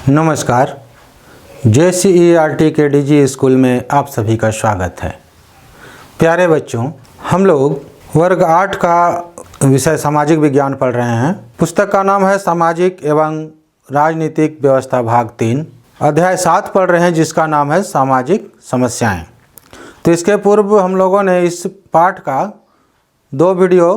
नमस्कार। JCERT के DG school में आप सभी का स्वागत है। प्यारे बच्चों, हम लोग वर्ग 8 का विषय सामाजिक विज्ञान पढ़ रहे हैं। पुस्तक का नाम है सामाजिक एवं राजनीतिक व्यवस्था भाग 3, अध्याय 7 पढ़ रहे हैं जिसका नाम है सामाजिक समस्याएं। तो इसके पूर्व हम लोगों ने इस पाठ का 2 वीडियो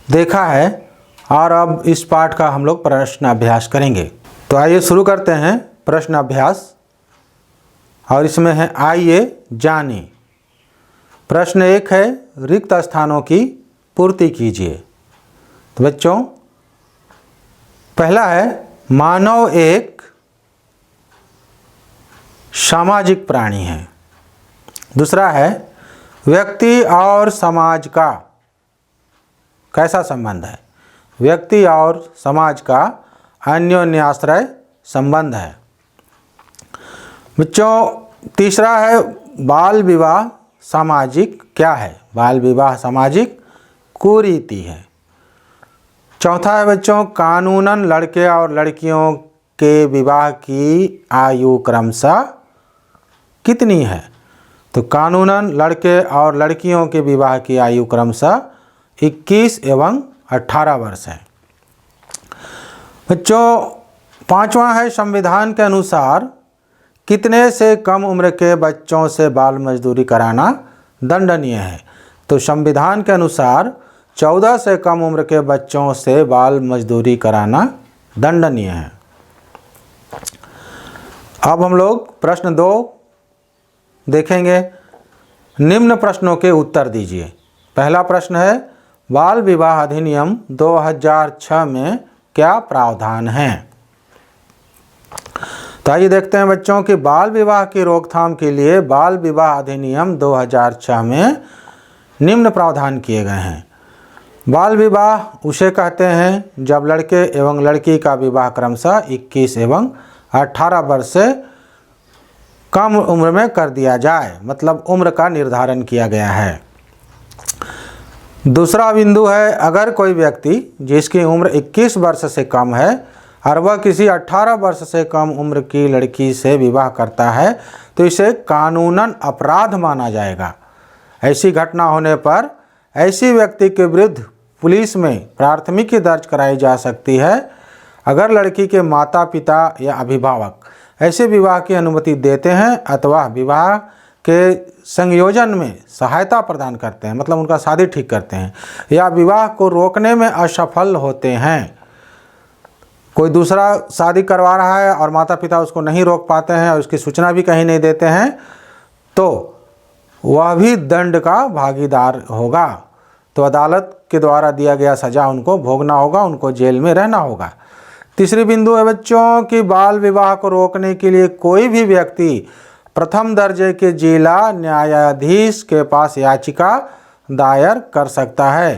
देखा है और अब इस पाठ का हम लोग प्रश्न अभ्यास करेंगे। तो आइए शुरू करते हैं प्रश्न अभ्यास। और इसमें है आइए जाने। प्रश्न 1 है रिक्त स्थानों की पूर्ति कीजिए। तो बच्चों, पहला है मानव एक सामाजिक प्राणी है। दूसरा है व्यक्ति और समाज का कैसा संबंध है। व्यक्ति और समाज का अन्योन्याश्रय संबंध है। बच्चों, तीसरा है बाल विवाह सामाजिक क्या है। बाल विवाह सामाजिक कुरीति है। चौथा है बच्चों कानूनन लड़के और लड़कियों के विवाह की आयु क्रमशः कितनी है। तो कानूनन लड़के और लड़कियों के विवाह की आयु क्रमशः 21 एवं 18 वर्ष है। बच्चों, पांचवा है संविधान के अनुसार कितने से कम उम्र के बच्चों से बाल मजदूरी कराना दंडनीय है। तो संविधान के अनुसार 14 से कम उम्र के बच्चों से बाल मजदूरी कराना दंडनीय है। अब हम लोग प्रश्न 2 देखेंगे। निम्न प्रश्नों के उत्तर दीजिए। पहला प्रश्न है बाल विवाह अधिनियम 2006 में क्या प्रावधान है। तो आइए देखते हैं बच्चों कि बाल विवाह की रोकथाम के लिए बाल विवाह अधिनियम 2006 में निम्न प्रावधान किए गए हैं। बाल विवाह उसे कहते हैं जब लड़के एवं लड़की का विवाह क्रमशः 21 एवं 18 वर्ष से कम उम्र में कर दिया जाए, मतलब उम्र का निर्धारण किया गया है। दूसरा बिंदु है अगर कोई व्यक्ति जिसकी उम्र 21 वर्ष से कम है और वह किसी 18 वर्ष से कम उम्र की लड़की से विवाह करता है तो इसे कानूनन अपराध माना जाएगा। ऐसी घटना होने पर ऐसी व्यक्ति के विरुद्ध पुलिस में प्राथमिकी दर्ज कराई जा सकती है। अगर लड़की के माता पिता या अभिभावक ऐसे विवाह की अनुमति देते हैं अथवा विवाह के संयोजन में सहायता प्रदान करते हैं, मतलब उनका शादी ठीक करते हैं, या विवाह को रोकने में असफल होते हैं। कोई दूसरा शादी करवा रहा है और माता पिता उसको नहीं रोक पाते हैं और उसकी सूचना भी कहीं नहीं देते हैं तो वह भी दंड का भागीदार होगा। तो अदालत के द्वारा दिया गया सज़ा उनको भोगना होगा, उनको जेल में रहना होगा। तीसरी बिंदु है बच्चों कि बाल विवाह को रोकने के लिए कोई भी व्यक्ति प्रथम दर्जे के जिला न्यायाधीश के पास याचिका दायर कर सकता है।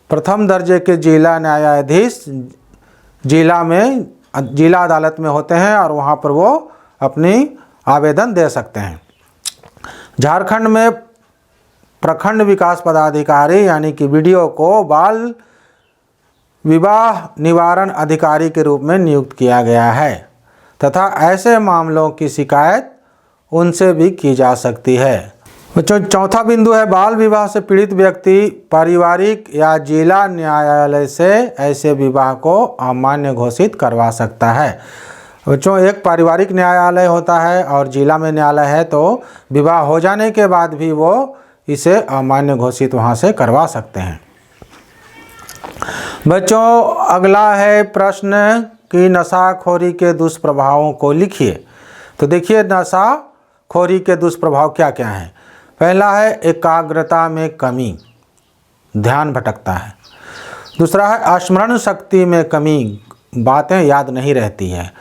प्रथम दर्जे के जिला न्यायाधीश जिला अदालत में होते हैं और वहाँ पर वो अपनी आवेदन दे सकते हैं। झारखंड में प्रखंड विकास पदाधिकारी यानी कि BDO को बाल विवाह निवारण अधिकारी के रूप में नियुक्त किया गया है तथा ऐसे मामलों की शिकायत उनसे भी की जा सकती है। बच्चों, चौथा बिंदु है बाल विवाह से पीड़ित व्यक्ति पारिवारिक या जिला न्यायालय से ऐसे विवाह को अमान्य घोषित करवा सकता है। बच्चों, एक पारिवारिक न्यायालय होता है और जिला में न्यायालय है तो विवाह हो जाने के बाद भी वो इसे अमान्य घोषित वहाँ से करवा सकते हैं। बच्चों, अगला है प्रश्न कि नशाखोरी के दुष्प्रभावों को लिखिए। तो देखिए नशाखोरी के दुष्प्रभाव क्या क्या हैं। पहला है एकाग्रता में कमी, ध्यान भटकता है। दूसरा है स्मरण शक्ति में कमी, बातें याद नहीं रहती है।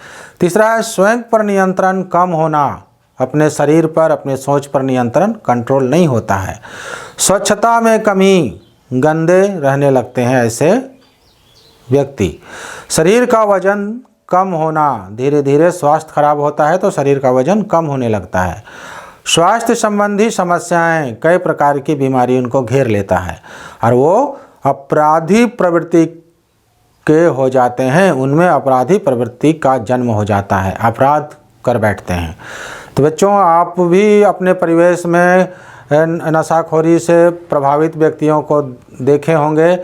तीसरा है स्वयं पर नियंत्रण कम होना, अपने शरीर पर अपने सोच पर नियंत्रण कंट्रोल नहीं होता है। स्वच्छता में कमी, गंदे रहने लगते हैं ऐसे व्यक्ति। शरीर का वजन कम होना, धीरे धीरे स्वास्थ्य खराब होता है तो शरीर का वजन कम होने लगता है। स्वास्थ्य संबंधी समस्याएं, कई प्रकार की बीमारी उनको घेर लेता है और वो अपराधी प्रवृत्ति के हो जाते हैं, उनमें अपराधी प्रवृत्ति का जन्म हो जाता है, अपराध कर बैठते हैं। तो बच्चों, आप भी अपने परिवेश में नशाखोरी से प्रभावित व्यक्तियों को देखे होंगे।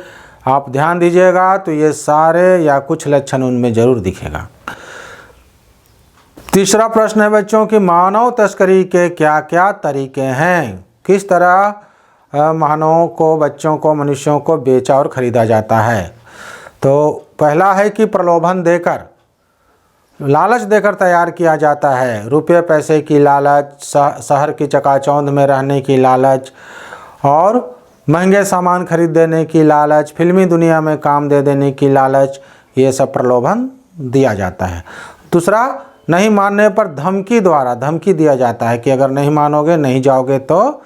आप ध्यान दीजिएगा तो ये सारे या कुछ लक्षण उनमें जरूर दिखेगा। तीसरा प्रश्न है बच्चों कि मानव तस्करी के क्या क्या तरीके हैं, किस तरह मानवों को, बच्चों को, मनुष्यों को बेचा और ख़रीदा जाता है। तो पहला है कि प्रलोभन देकर, लालच देकर तैयार किया जाता है। रुपये पैसे की लालच, शहर की चकाचौंध में रहने की लालच और महंगे सामान खरीद देने की लालच, फिल्मी दुनिया में काम दे देने की लालच, ये सब प्रलोभन दिया जाता है। दूसरा, नहीं मानने पर धमकी द्वारा धमकी दिया जाता है कि अगर नहीं मानोगे, नहीं जाओगे तो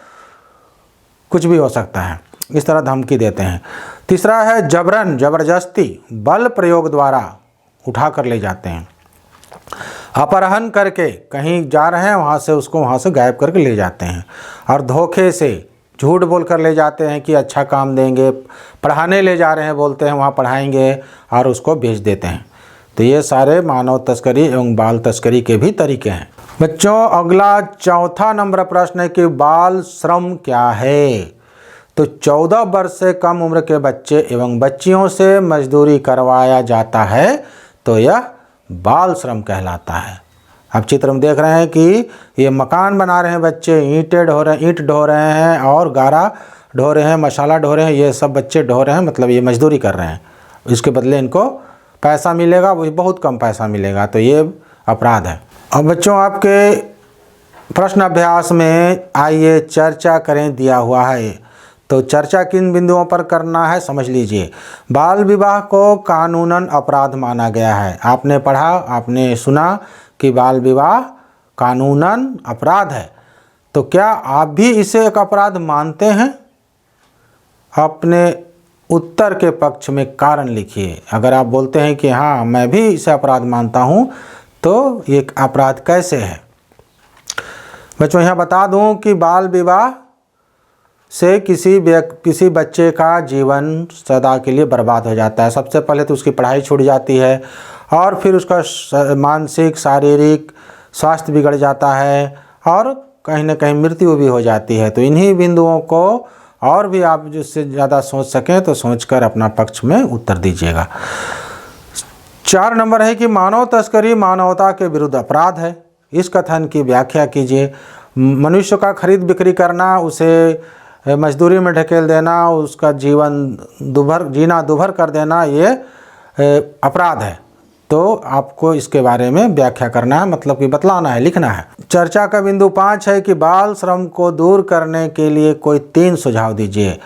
कुछ भी हो सकता है, इस तरह धमकी देते हैं। तीसरा है जबरन, जबरदस्ती, बल प्रयोग द्वारा उठा कर ले जाते हैं। अपहरण करके कहीं जा रहे हैं, वहाँ से उसको वहाँ से गायब करके ले जाते हैं। और धोखे से, झूठ बोल कर ले जाते हैं कि अच्छा काम देंगे, पढ़ाने ले जा रहे हैं, बोलते हैं वहाँ पढ़ाएंगे और उसको बेच देते हैं। तो ये सारे मानव तस्करी एवं बाल तस्करी के भी तरीके हैं। बच्चों, अगला चौथा नंबर प्रश्न है कि बाल श्रम क्या है। तो 14 वर्ष से कम उम्र के बच्चे एवं बच्चियों से मजदूरी करवाया जाता है तो यह बाल श्रम कहलाता है। आप चित्र में देख रहे हैं कि ये मकान बना रहे हैं बच्चे, ईंट ढो रहे हैं और गारा ढो रहे हैं, मसाला ढो रहे हैं, ये सब बच्चे ढो रहे हैं, मतलब ये मजदूरी कर रहे हैं। इसके बदले इनको पैसा मिलेगा, वो बहुत कम पैसा मिलेगा, तो ये अपराध है। अब बच्चों, आपके प्रश्न अभ्यास में आइए चर्चा करें दिया हुआ है। तो चर्चा किन बिंदुओं पर करना है समझ लीजिए। बाल विवाह को कानूनन अपराध माना गया है। आपने पढ़ा, आपने सुना कि बाल विवाह कानूनन अपराध है। तो क्या आप भी इसे एक अपराध मानते हैं? अपने उत्तर के पक्ष में कारण लिखिए। अगर आप बोलते हैं कि हाँ मैं भी इसे अपराध मानता हूँ, तो ये अपराध कैसे है। बच्चों, यहाँ बता दूँ कि बाल विवाह से किसी बच्चे का जीवन सदा के लिए बर्बाद हो जाता है। सबसे पहले तो उसकी पढ़ाई छूट जाती है और फिर उसका मानसिक शारीरिक स्वास्थ्य बिगड़ जाता है और कहीं ना कहीं मृत्यु भी हो जाती है। तो इन्हीं बिंदुओं को और भी आप जिससे ज़्यादा सोच सकें तो सोचकर अपना पक्ष में उत्तर दीजिएगा। 4 नंबर है कि मानव तस्करी मानवता के विरुद्ध अपराध है। इस कथन की व्याख्या कीजिए। मनुष्य का खरीद बिक्री करना, उसे मजदूरी में ढकेल देना, उसका जीना दुभर कर देना, ये अपराध है। तो आपको इसके बारे में व्याख्या करना है, मतलब कि बतलाना है, लिखना है। चर्चा का बिंदु 5 है कि बाल श्रम को दूर करने के लिए कोई 3 सुझाव दीजिए।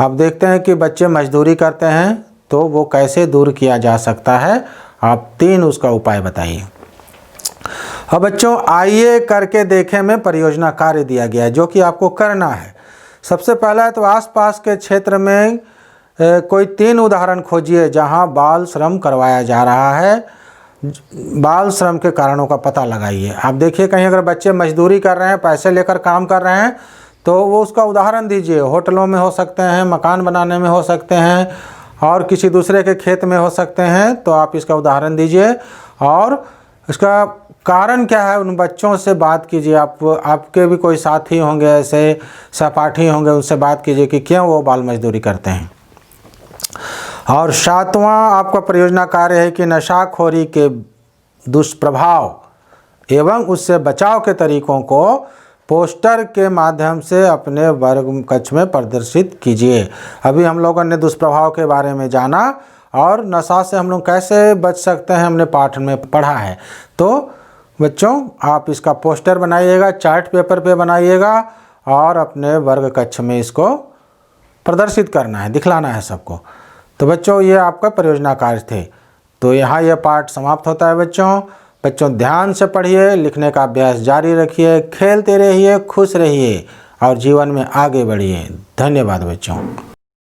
अब देखते हैं कि बच्चे मजदूरी करते हैं तो वो कैसे दूर किया जा सकता है। आप 3 उसका उपाय बताइए। अब बच्चों, आइए करके देखें में परियोजना कार्य दिया गया है जो कि आपको करना है। सबसे पहला है तो आसपास के क्षेत्र में कोई 3 उदाहरण खोजिए जहां बाल श्रम करवाया जा रहा है। बाल श्रम के कारणों का पता लगाइए। आप देखिए कहीं अगर बच्चे मजदूरी कर रहे हैं, पैसे लेकर काम कर रहे हैं, तो वो उसका उदाहरण दीजिए। होटलों में हो सकते हैं, मकान बनाने में हो सकते हैं और किसी दूसरे के खेत में हो सकते हैं। तो आप इसका उदाहरण दीजिए और इसका कारण क्या है उन बच्चों से बात कीजिए। आपके भी कोई साथी होंगे, ऐसे सहपाठी होंगे, उनसे बात कीजिए कि क्यों वो बाल मजदूरी करते हैं। और 7वां आपका परियोजना कार्य है कि नशाखोरी के दुष्प्रभाव एवं उससे बचाव के तरीकों को पोस्टर के माध्यम से अपने वर्ग कक्ष में प्रदर्शित कीजिए। अभी हम लोगों ने दुष्प्रभाव के बारे में जाना और नशा से हम लोग कैसे बच सकते हैं हमने पाठ में पढ़ा है। तो बच्चों, आप इसका पोस्टर बनाइएगा, चार्ट पेपर पे बनाइएगा और अपने वर्ग कक्ष में इसको प्रदर्शित करना है, दिखलाना है सबको। तो बच्चों, ये आपका परियोजना कार्य थे। तो यहाँ यह पाठ समाप्त होता है। बच्चों ध्यान से पढ़िए, लिखने का अभ्यास जारी रखिए, खेलते रहिए, खुश रहिए और जीवन में आगे बढ़िए। धन्यवाद बच्चों।